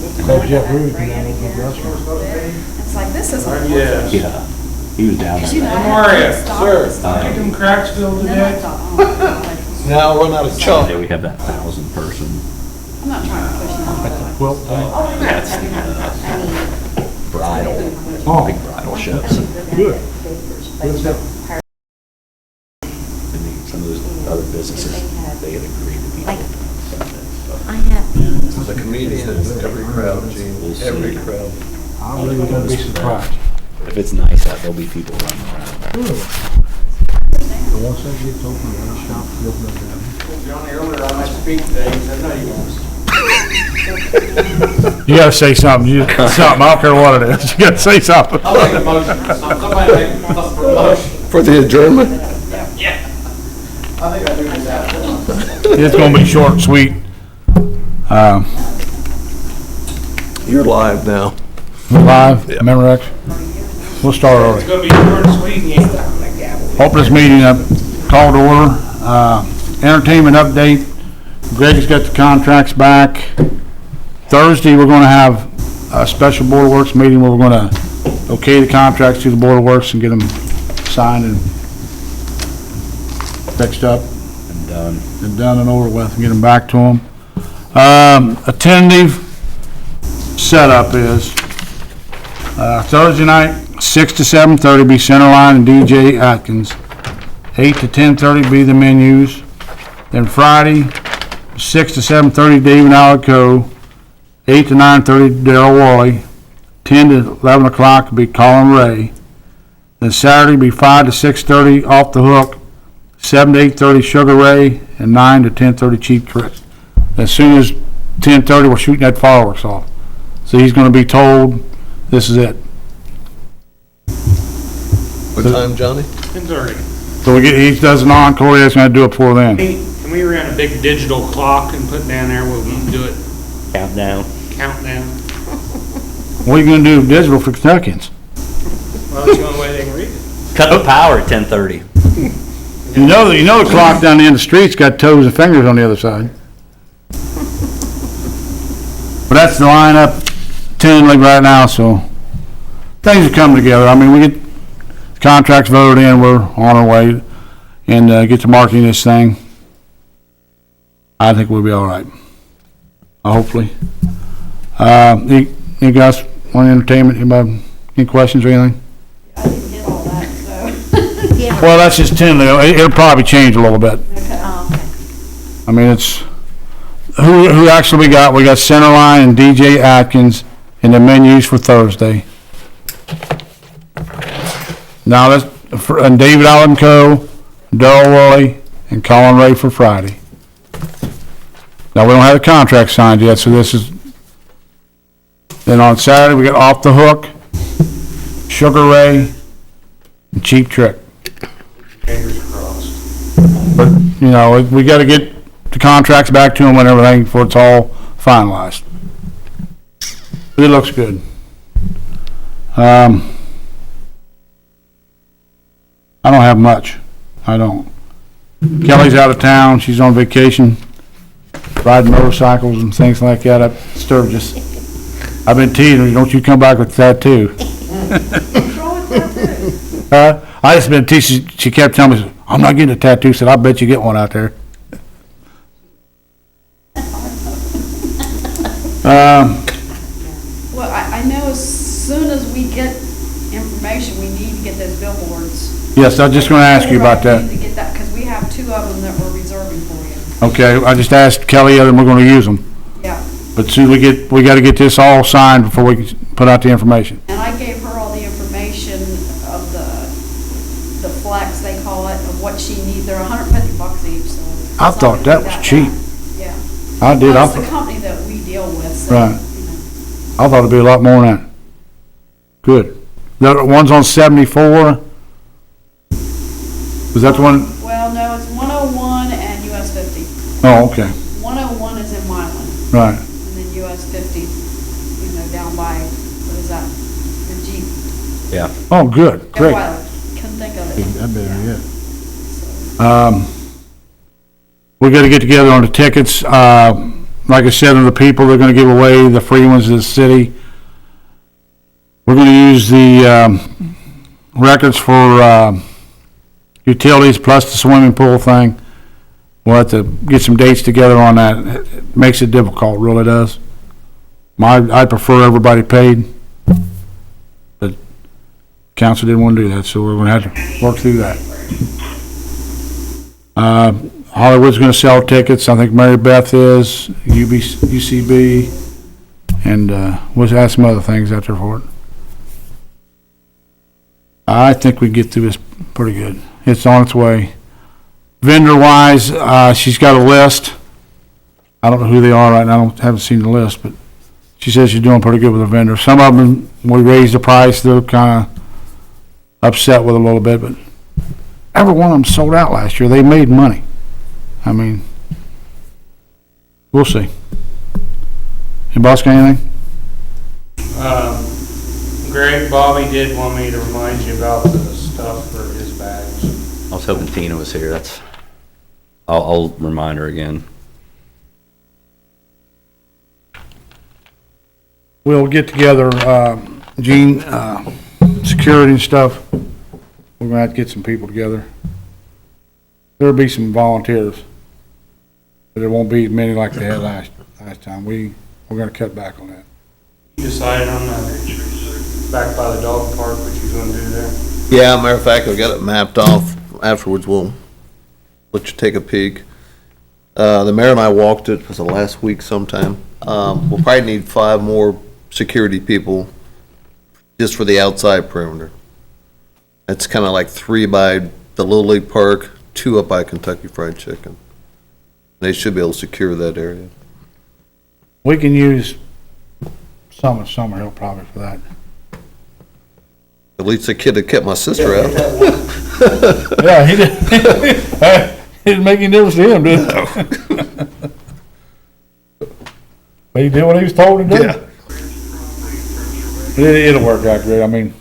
So Jeff Rudy can open a restaurant. It's like, this isn't. Yeah, he was down there. How are you? Sir. Chicken Cracksville And then I today? thought, oh, Now run out of chunk. Yeah, we have that 1,000 person. I'm not trying to push you. Quilt That's bridal, big bridal shows. Good. And then some of those other businesses, they had agreed to be. I have. The comedians, every crowd, Gene, We'll see. every crowd. I'm really gonna be surprised. If it's nice out, there'll be people running around. Really? And once that gets open, the shop will open up. Johnny, earlier I might speak today, he said, no, you won't. You gotta say something, something, I don't care what it is, you gotta say something. I'll make a motion. Somebody make a motion. For the adjournment? Yeah. I think I do that. It's gonna be short and sweet. You're live now. Live, Memorex. We'll start It's early. gonna be short and sweet, and you ain't talking that gavel. Open this meeting up, call to order. Entertainment update. Greg's got the contracts back. Thursday, we're gonna have a special Board of Works meeting where we're gonna okay the contracts to the Board of Works and get them signed and fixed up And done. and done and over with and get them back to them. A tentative setup is, Thursday night, 6 to 7:30 be Centerline and DJ Atkins. 8 to 10:30 be the menus. Then Friday, 6 to 7:30 Dave and Alico. 8 to 9:30 Darryl Worley. 10 to 11 o'clock will be Colin Ray. Then Saturday be 5 to 6:30 Off the Hook. 7 to 8:30 Sugar Ray. And 9 to 10:30 Cheap Trick. As soon as 10:30 we're shooting that fireworks off. So he's gonna be told, this is it. What time, Johnny? 10:30. So he does an encore, he's gonna do it before then. Can we run a big digital clock and put down there where we can do it, Countdown. countdown? What are you gonna do with digital for Kentuckians? Well, that's the only way they can read it. Cut the power at 10:30. You know the clock down the end of the street's got toes and fingers on the other side. But that's the lineup tentatively right now, so things are coming together. I mean, we get contracts voted in, we're on our way, and get to marketing this thing. I think we'll be all right. Hopefully. You guys want entertainment? Anybody, any questions or anything? I didn't get all that, so. Well, that's just tentative. It'll probably change a little bit. Okay. I mean, it's, who actually we got Centerline and DJ Atkins in the menus for Thursday. Now that's, and David Allen Co., Darryl Worley, and Colin Ray for Friday. Now, we don't have the contract signed yet, so this is, then on Saturday, we got Off the Hook, Sugar Ray, and Cheap Trick. Fingers crossed. But, you know, we gotta get the contracts back to them and everything before it's all finalized. It looks good. I don't have much. I don't. Kelly's out of town. She's on vacation, riding motorcycles and things like that. I've been teasing her, don't you come back with that too. What's wrong with that too? I just been teasing, she kept telling me, I'm not getting a tattoo. Said, I bet you get one out there. Well, I know as soon as we get information, we need to get those billboards. Yes, I was just gonna ask you about We that. need to get that, because we have 2 of them that we're reserving for you. Okay, I just asked Kelly and we're gonna use them. Yeah. But soon we gotta get this all signed before we can put out the information. And I gave her all the information of the flex, they call it, of what she needs. They're $150 each, so. it's I not thought gonna that be was bad. cheap. Yeah. I did, Well, it's the company that we deal with, so, Right. you know. I thought it'd be a lot more than that. Good. The one's on 74. Was that the one? Well, no, it's 101 and US 50. Oh, okay. 101 is in Milan, Right. and then US 50, you know, down by, what is that? The Jeep. Yeah. Oh, good. Great. Well, couldn't think of it. That better, yeah. So, We gotta get together on the tickets. like I said, of the people they're gonna give away, the free ones to the city. We're gonna use the, records for, utilities plus the swimming pool thing. We'll have to get some dates together on that. It makes it difficult, really does. I prefer everybody paid, but council didn't want to do that, so we're gonna have to work through that. Hollywood's gonna sell tickets. I think Mary Beth is, UCB, and, we'll have some other things out there for it. I think we get through this pretty good. It's on its way. Vendor-wise, she's got a list. I don't know who they are right now. I haven't seen the list, but she says she's doing pretty good with the vendors. Some of them, we raised the price. They're kind of upset with it a little bit, but every one of them sold out last year. They made money. I mean, we'll see. Anybody else got anything? Greg, Bobby did want me to remind you about the stuff for his bags. I was hoping Tina was here. I'll remind her again. We'll get together, Gene, security and stuff. We're gonna have to get some people together. There'll be some volunteers, but it won't be as many like they had last time. We're gonna cut back on that. You decided on that back by the dog park, what you're gonna do there? Yeah, matter of fact, I got it mapped off. Afterwards, we'll let you take a peek. The mayor and I walked it, was the last week sometime. We'll probably need 5 more security people just for the outside perimeter. It's kind of like 3 by the Little League Park, 2 up by Kentucky Fried Chicken. They should be able to secure that area. We can use some of Summerhill probably for that. At least the kid that kept my sister out. Yeah, he did. It didn't make any difference to him, did it? But he did what he was told to do. Yeah. It'll work out great. I mean,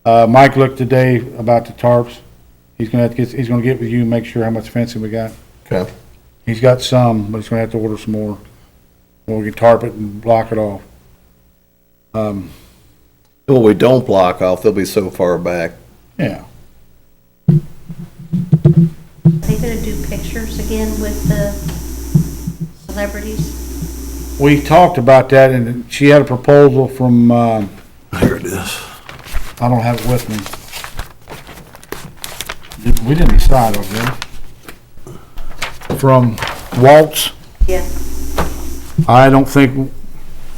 Mike looked today about the tarps. He's gonna get with you and make sure how much fencing we got. Okay. He's got some, but he's gonna have to order some more. Or we can tarp it and block it off. Well, we don't block off, they'll be so far back. Yeah. Are they gonna do pictures again with the celebrities? We talked about that, and she had a proposal from, Here it is. I don't have it with me. We didn't decide on it. From Waltz. Yeah. I don't think,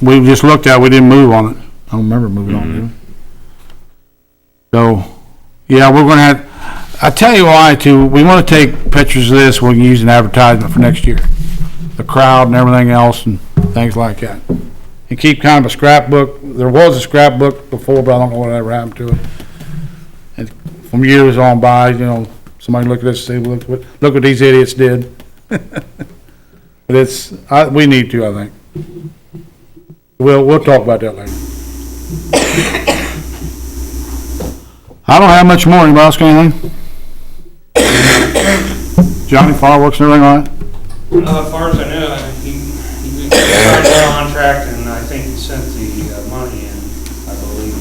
we just looked at it, we didn't move on it. I don't remember moving on, did we? So, yeah, we're gonna have, I tell you why too, we wanna take pictures of this, we can use an advertisement for next year. The crowd and everything else and things like that. And keep kind of a scrapbook. There was a scrapbook before, but I don't know what ever happened to it. And from years on by, you know, somebody look at this and say, look what these idiots did. But we need to, I think. We'll talk about that later. I don't have much more. Anybody else got anything? Johnny, fireworks and everything on it? As far as I know, he signed the contract, and I think he sent the money in, I believe.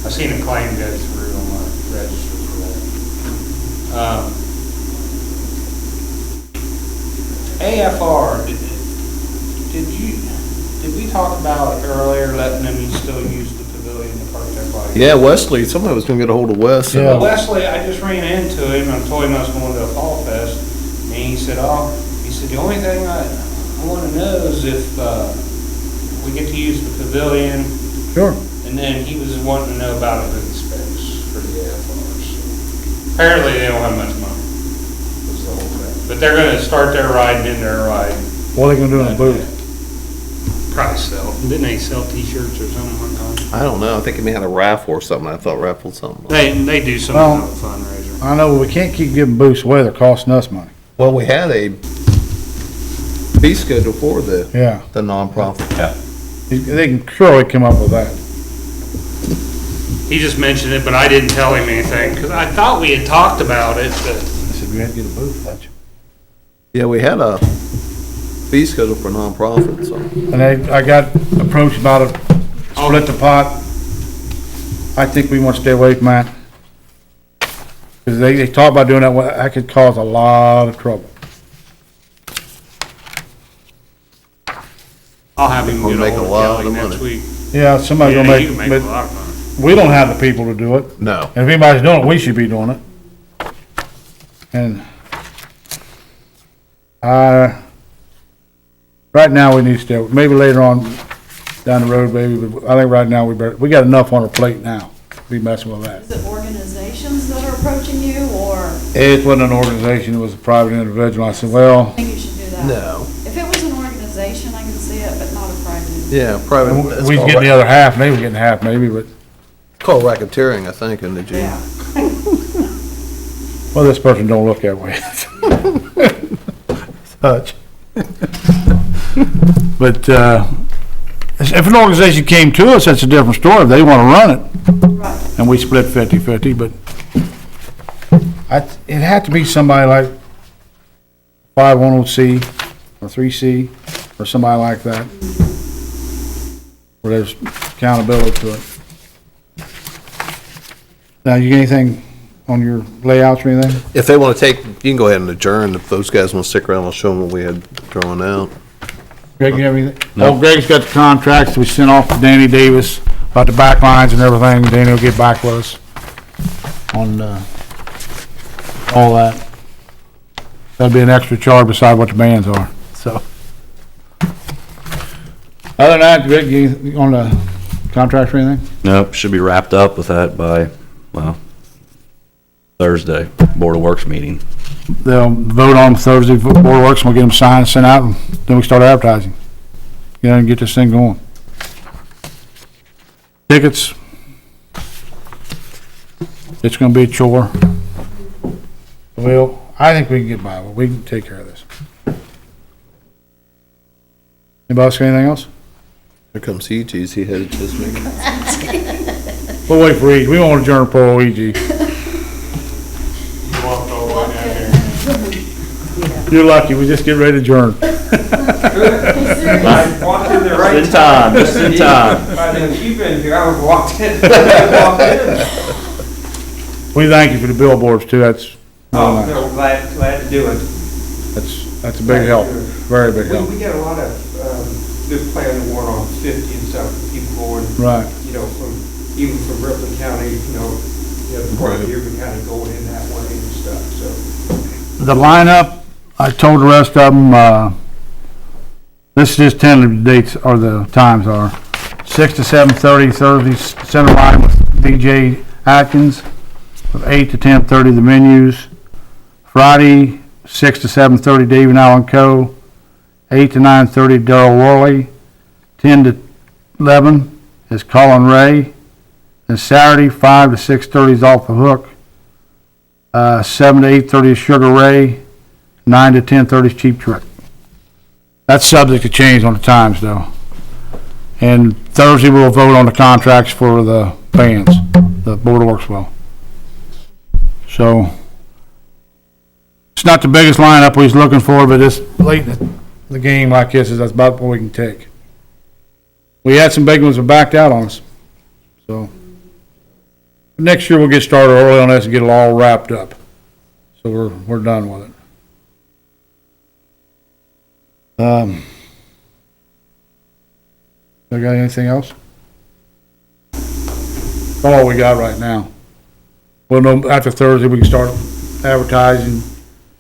I seen a claim go through on my register for that. AFR, did we talk about earlier letting them still use the pavilion to park their bikes? Yeah, Wesley, somebody was gonna get a hold of Wes. Yeah. Well, Wesley, I just ran into him, and I told him I was going to a Fallfest, and he said, the only thing I want to know is if we get to use the pavilion. Sure. And then he was wanting to know about a booth space for the AFRs. Apparently, they don't have much money, was the whole thing. But they're going to start their ride and end their ride. What are they gonna do in the booth? Probably sell. Didn't they sell T-shirts or something one time? I don't know, I think he may have a raffle or something, I thought raffle something. They do some Well, kind of fundraiser. I know we can't keep giving booths away. They're costing us money. Well, we had a fee schedule for the Yeah. nonprofit. Yeah. They can surely come up with that. He just mentioned it, but I didn't tell him anything, because I thought we had talked about it, but I said, we had to get a booth, don't you? Yeah, we had a fee schedule for nonprofits, so. And I got approached about a split the pot. I think we want to stay away from that. Because they talk about doing that, that could cause a lot of trouble. I'll have him We'll get make a ahold of lot Kelly of next money. week. Yeah, somebody's Yeah, gonna you can make, make a but lot of money. we don't have the people to do it. No. And if anybody's doing it, we should be doing it. And, right now we need to stay, maybe later on down the road, maybe, but I think right now we got enough on our plate now to be messing with that. Is it organizations that are approaching you, or It wasn't an organization, it was a private individual. I said, well, I think you should do that? No. If it was an organization, I can see it, but not a private. Yeah, private. it's we was called getting the other half, and they were getting half maybe, but, It's called racketeering, I think, in the G. Yeah. well, this person don't look that way. Such. But, if an organization came to us, that's a different story. If they wanna run it, Right. and we split 50-50, but it'd have to be somebody like 510C or 3C or somebody like that, where there's accountability to it. Now, you got anything on your layouts or anything? If they want to take, you can go ahead and adjourn. If those guys want to stick around, I'll show them what we had thrown out. Greg, you have anything? Oh, Greg's got the contracts we sent off to Danny Davis about the back lines and everything. Danny will get back with us on, all that. That'll be an extra charge beside what the bands are, so. Other than that, Greg, you on the contracts or anything? Nope, should be wrapped up with that by, well, Thursday, Board of Works meeting. They'll vote on Thursday, Board of Works, and we'll get them signed and sent out, and then we start advertising. Get in and get this thing going. Tickets. It's gonna be a chore. Well, I think we can get by, but we can take care of this. Anybody else got anything else? Here comes EG's, he headed to this meeting. We'll wait for EG. We won't adjourn for EG. You walked all the way down there. You're lucky, we just get ready to adjourn. I walked in the right Just in time, just in time. By then you've been here, I would have walked in. Walked in. We thank you for the billboards too, that's, Oh, no, glad to do it. that's a big help, very big help. We get a lot of, good play on the warrant on 50 and stuff, people going, Right. you know, even from Ripley County, the part of Irving County going in that way and stuff, so. The lineup, I told the rest of them, this is just tentative dates, or the times are. 6 to 7:30 Thursday, center line with DJ Atkins. From 8 to 10:30 the menus. Friday, 6 to 7:30 Dave and Allen Co. 8 to 9:30 Darrell Worley. 10 to 11 is Colin Ray. And Saturday, 5 to 6:30 is Off the Hook. 7 to 8:30 is Sugar Ray. 9 to 10:30 is Cheap Trick. That's subject to change on the times though. And Thursday we'll vote on the contracts for the bands, the Board of Works will. So, it's not the biggest lineup we was looking for, but it's late in the game like this, that's about what we can take. We had some big ones that backed out on us, so. Next year we'll get started early on this and get it all wrapped up. So we're done with it. I got anything else? That's all we got right now. Well, no, after Thursday, we can start advertising,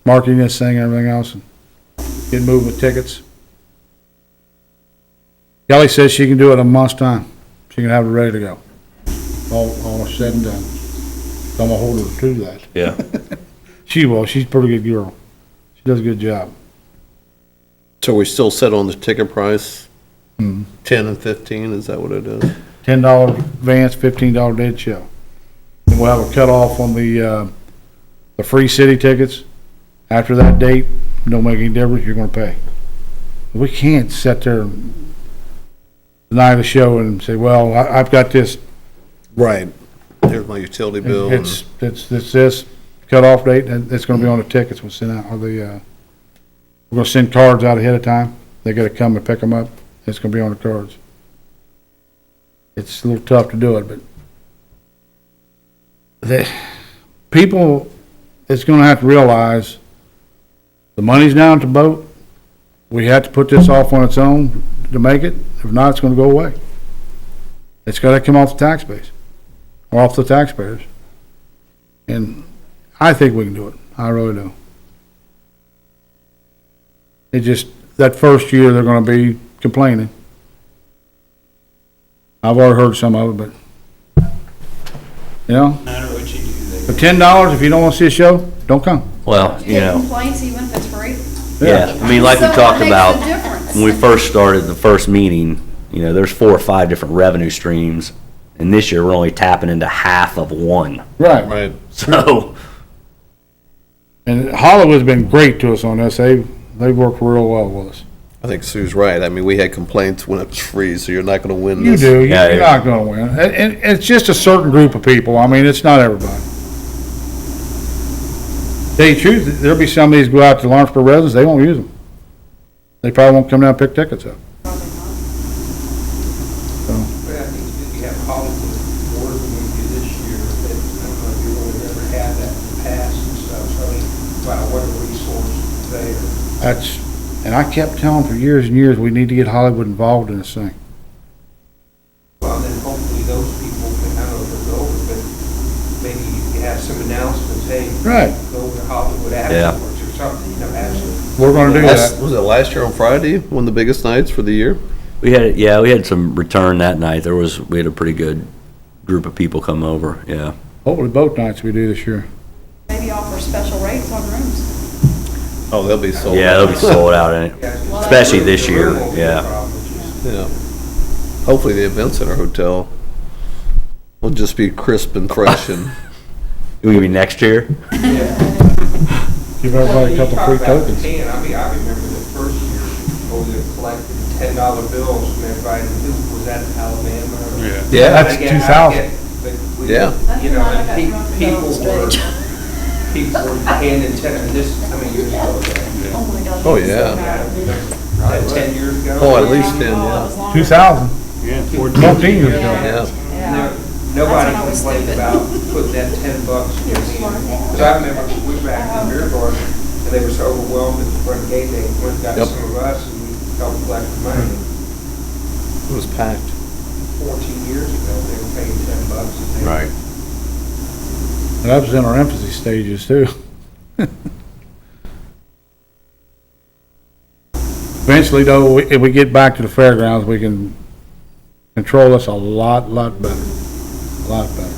marketing this thing, and everything else, and get moving with tickets. Kelly says she can do it in a month's time. She can have it ready to go. All said and done. So I'm gonna hold her to that. Yeah. She will, she's a pretty good girl. She does a good job. So we still set on the ticket price, Hmm. 10 and 15, is that what it is? $10 advance, $15 dead show. And we'll have a cutoff on the free city tickets. After that date, don't make any difference, you're gonna pay. We can't sit there the night of the show and say, well, I've got this. Right. There's my utility bill. and- It's this cutoff date, and it's gonna be on the tickets we'll send out, or we're gonna send cards out ahead of time. they gotta come and pick them up. It's gonna be on the cards. It's a little tough to do it, but people is gonna have to realize the money's down at the boat. We have to put this off on its own to make it. If not, it's gonna go away. It's gotta come off the tax base, or off the taxpayers. And I think we can do it. I really do. It just, that first year, they're gonna be complaining. I've already heard some of it, but, you know, No matter what you do, for $10, if you don't wanna see a show, don't come. Well, you Get know, complaints even if it's free. yeah, I mean, like we So it talked makes a about, difference. when we first started the first meeting, you know, there's 4 or 5 different revenue streams, and this year we're only tapping into half of one. Right. Right. So, And Hollywood's been great to us on this. They've worked real well with us. I think Sue's right. I mean, we had complaints when it was free, so you're not gonna win You this. do, Yeah, you're yeah. not gonna win. And it's just a certain group of people. I mean, it's not everybody. Tell you the truth, there'll be some of these go out to Lawrenceburg residents, they won't use them. They probably won't come down and pick tickets up. Probably not. But I think that you have Hollywood more than we do this year, that, I don't know if you really ever had that in the past and stuff, so I mean, wow, what a resource there. And I kept telling for years and years, we need to get Hollywood involved in this thing. Well, then hopefully those people can, I don't know if they're over, but maybe you have some announcements, hey, Right. go to Hollywood afterwards or something, you know, absolutely. We're gonna do that. Was it last year on Friday, one of the biggest nights for the year? we had some return that night. We had a pretty good group of people come over, yeah. Hopefully both nights we do this year. Maybe offer special rates on rooms. Oh, they'll be sold. Yeah, they'll be sold out, in it, Yeah, especially this the year, room won't be a yeah. problem, it's just- Yeah. Hopefully the event center hotel will just be crisp and fresh and, Will it be next year? Give everybody a couple free tokens. I mean, I remember the first year, over there collecting $10 bills from everybody, who was that, Alabama? or- yeah, That's Again, I 2000. get- but we- Yeah. You know, and people were handing 10, and this, how many years ago was that? Oh my God. Oh, that's so yeah. bad. 10 years ago? Oh, at least 10, Oh, it yeah. was longer. 2000, Yeah, 14 years ago. Yeah. Yeah. Nobody That's when I was complained stupid. about putting that $10 in your hand. Because I remember we were back in the beer garden, and they were so overwhelmed at the front gate, they went and got Yep. some of us, and we helped collect the money. It was packed. 14 years ago, they were paying $10 a day. That was in our infancy stages too. Eventually though, if we get back to the fairgrounds, we can control this a lot better, a lot better.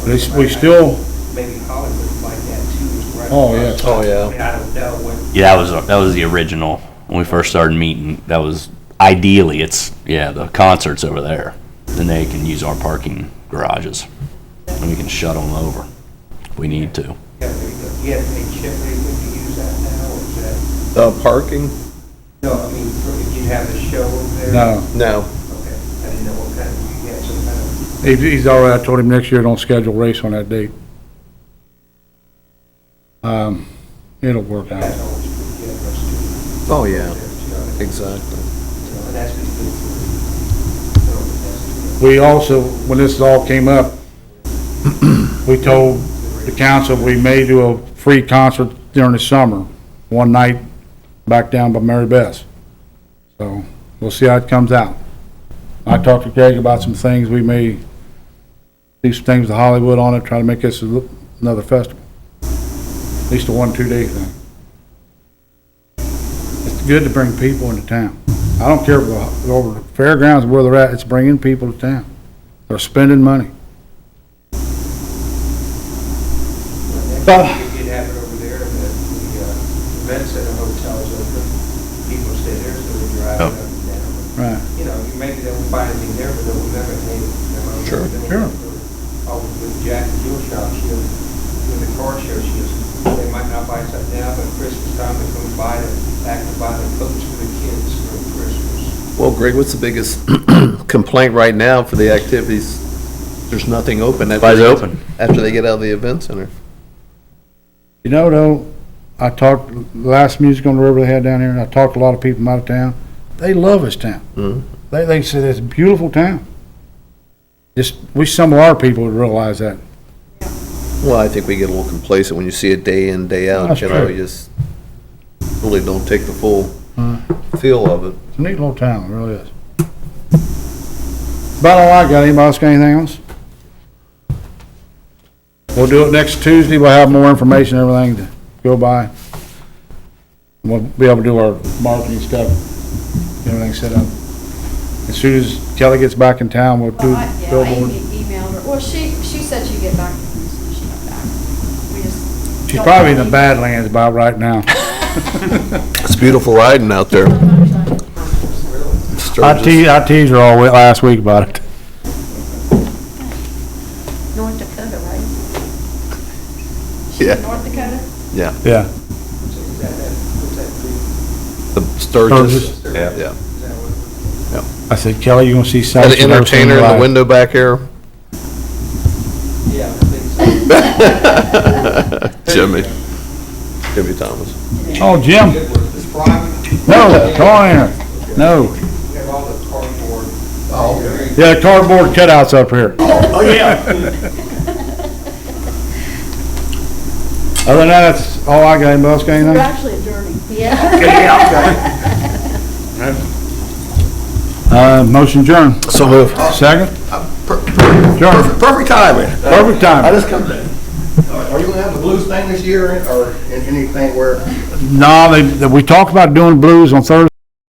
But we still, Maybe Hollywood like that too, as well. Oh, yeah. Oh, yeah. I mean, I don't know what. Yeah, that was the original, when we first started meeting, that was, ideally, the concert's over there. Then they can use our parking garages, and we can shut them over if we need to. Yeah, there you go. You have to pay chip anything to use that now, or is that? Parking? No, I mean, if you have the show over there? no, No. Okay, I didn't know what kind of, you had some kind of. he's already, I told him next year don't schedule a race on that date. It'll work out. That's always pretty good for us to. Oh, yeah. there, too. Exactly. And that's been good for. that's- We also, when this all came up, we told the council we may do a free concert during the summer, one night back down by Mary Beth's. So, we'll see how it comes out. I talked to Greg about some things, we may do some things with Hollywood on it, try to make this another festival. At least a 1-2 day thing. It's good to bring people into town. I don't care if we're over the fairgrounds, where they're at, it's bringing people to town. They're spending money. Next week, you did have it over there, the event center hotel's open, people stay there, so they drive Oh. up and down. Right. You know, maybe they won't buy anything there, but they'll remember, hey, remember. Sure. Sure. Always with Jack and Jill shop, with the car show, they might not buy something now, but Christmas time, they're gonna buy it, back to buy the coats for the kids for Christmas. Well, Greg, what's the biggest complaint right now for the activities? There's nothing open. Nobody's open. After they get out of the event center. You know, though, I talked, last Music on the River they had down here, and I talked to a lot of people from out of town. They love this town. They said it's a beautiful town. Just wish some of our people would realize that. Well, I think we get a little complacent when you see it day in, day out, That's you know, true. you just really don't take the full feel of it. It's a neat little town, it really is. About all I got. Anybody else got anything else? We'll do it next Tuesday. We'll have more information, everything to go by. We'll be able to do our marketing stuff, get everything set up. As soon as Kelly gets back in town, we'll do Well, I billboard. emailed her, well, she said she'd get back to me as soon as she got back. We just. She's don't probably in the know. Badlands about right now. It's beautiful riding out there. I teased her all last week about it. North Dakota, right? She's in Yeah. North Dakota? Yeah, Yeah. the Sturgis. Sturgis. Yeah. I said, Kelly, you gonna see Had something? an entertainer in the window back here. Yeah, I think so. Jimmy Thomas. Oh, Jim. It's private. No, call in her. No. We have all the cardboard. Yeah, cardboard cutouts up here. Oh, yeah. Other than that, that's all I got. Anybody else got We're anything? actually adjourning. Motion adjourned. So move. Second? Adjourned. Perfect timing. Perfect time. I just come to, are you gonna have the blues thing this year, or anything where? No, we talked about doing blues on Thursday.